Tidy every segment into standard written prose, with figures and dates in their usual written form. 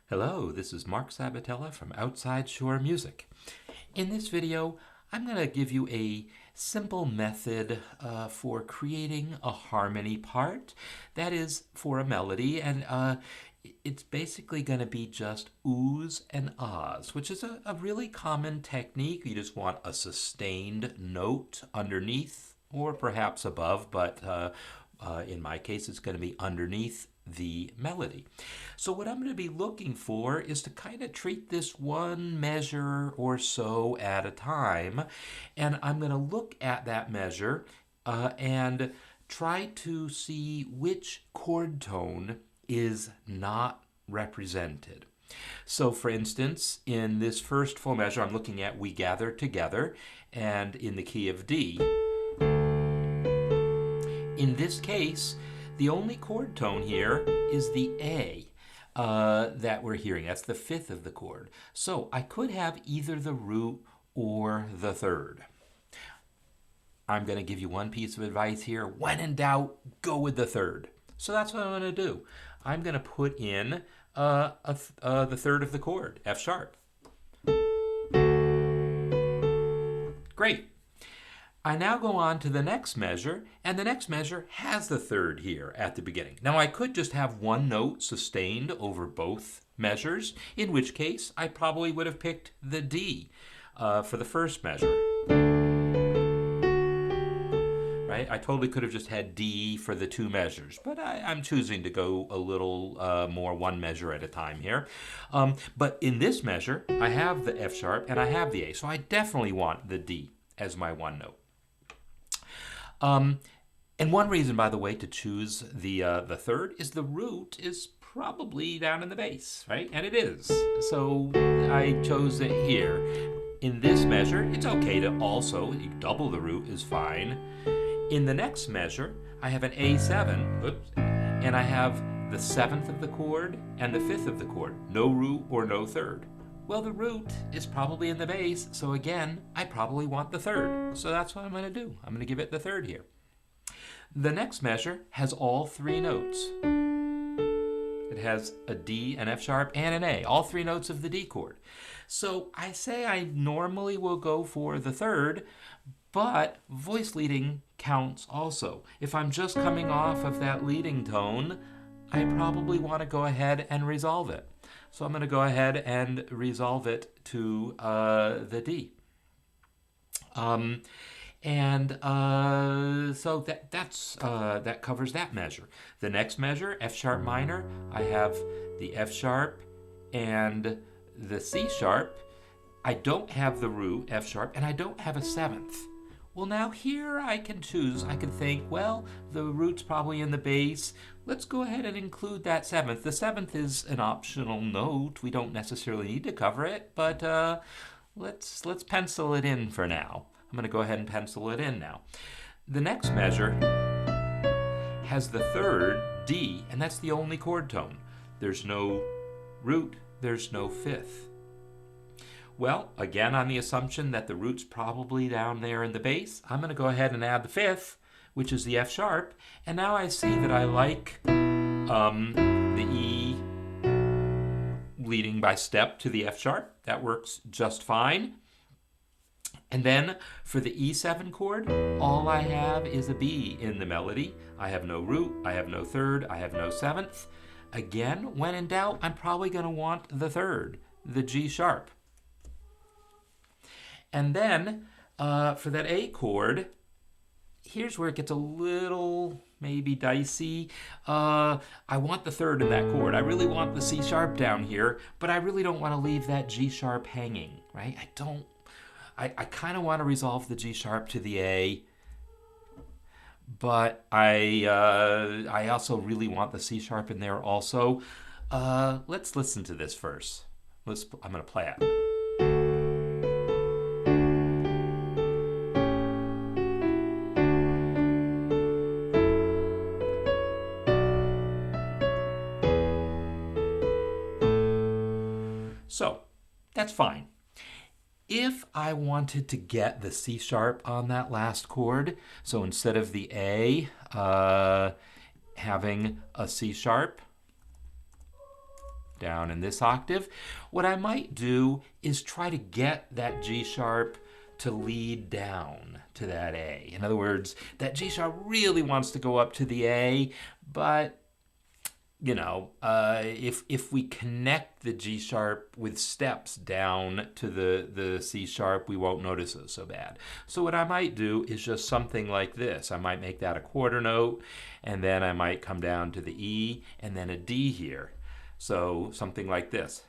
Hello, this is Mark Sabatella from Outside Shore Music. In this video, I'm going to give you a simple method for creating a harmony part. That is for a melody, and it's basically going to be just oohs and ahs, which is a really common technique. You just want a sustained note underneath or perhaps above, but in my case, it's going to be underneath the melody. So what I'm going to be looking for is to kind of treat this one measure or so at a time. And I'm going to look at that measure and try to see which chord tone is not represented. So for instance, in this first full measure, I'm looking at We Gather Together, and in the key of D. In this case, the only chord tone here is the A that we're hearing. That's the fifth of the chord. So I could have either the root or the third. I'm going to give you one piece of advice here. When in doubt, go with the third. So that's what I'm going to do. I'm going to put in the third of the chord, F sharp. Great. I now go on to the next measure, and the next measure has the third here at the beginning. Now I could just have one note sustained over both measures, in which case I probably would have picked the D for the first measure. Right? I totally could have just had D for the two measures, but I'm choosing to go a little more one measure at a time here. But in this measure, I have the F sharp and I have the A, so I definitely want the D as my one note. And one reason, by the way, to choose the third is the root is probably down in the bass, right? And it is. So I chose it here. In this measure, it's okay to also, double the root is fine. In the next measure, I have an A7, oops, and I have the seventh of the chord and the fifth of the chord. No root or no third. Well, the root is probably in the bass, so again, I probably want the third. So that's what I'm going to do. I'm going to give it the third here. The next measure has all three notes. It has a D, an F sharp, and an A, all three notes of the D chord. So I say I normally will go for the third, but voice leading counts also. If I'm just coming off of that leading tone, I probably want to go ahead and resolve it. So I'm going to go ahead and resolve it to the D. So that covers that measure. The next measure, F sharp minor, I have the F sharp and the C sharp. I don't have the root, F sharp, and I don't have a seventh. Well, now here I can choose. I can think, well, the root's probably in the bass. Let's go ahead and include that seventh. The seventh is an optional note. We don't necessarily need to cover it, but let's pencil it in for now. I'm going to go ahead and pencil it in now. The next measure has the third, D, and that's the only chord tone. There's no root, there's no fifth. Well, again, on the assumption that the root's probably down there in the bass, I'm going to go ahead and add the fifth, which is the F sharp, and now I see that I like the E leading by step to the F sharp. That works just fine. And then for the E7 chord, all I have is a B in the melody. I have no root, I have no third, I have no seventh. Again, when in doubt, I'm probably going to want the third, the G sharp. And then for that A chord, here's where it gets a little maybe dicey. I want the third in that chord. I really want the C sharp down here, but I really don't want to leave that G sharp hanging, right? I kind of want to resolve the G sharp to the A, but I also really want the C sharp in there also. Let's listen to this first. I'm going to play it. So that's fine. If I wanted to get the C sharp on that last chord, so instead of the A having a C sharp, down in this octave. What I might do is try to get that G sharp to lead down to that A. In other words, that G sharp really wants to go up to the A, but if we connect the G sharp with steps down to the C sharp, we won't notice it so bad. So what I might do is just something like this. I might make that a quarter note, and then I might come down to the E, and then a D here. So something like this.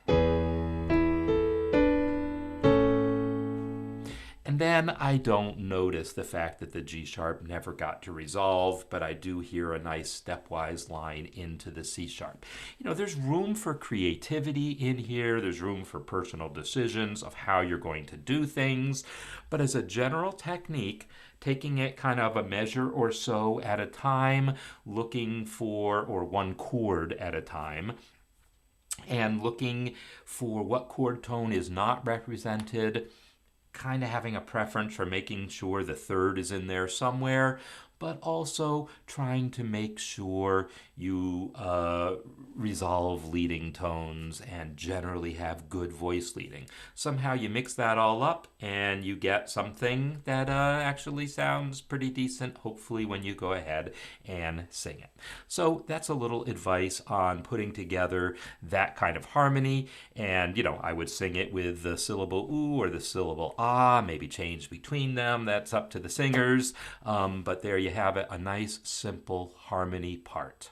And then I don't notice the fact that the G sharp never got to resolve, but I do hear a nice stepwise line into the C sharp. There's room for creativity in here. There's room for personal decisions of how you're going to do things. But as a general technique, taking it kind of a measure or so at a time, looking for, or one chord at a time, and looking for what chord tone is not represented, kind of having a preference for making sure the third is in there somewhere, but also trying to make sure you resolve leading tones and generally have good voice leading. Somehow you mix that all up and you get something that actually sounds pretty decent, hopefully, when you go ahead and sing it. So that's a little advice on putting together that kind of harmony. And, I would sing it with the syllable oo or the syllable ah, maybe change between them. That's up to the singers. But there you have it, a nice, simple harmony part.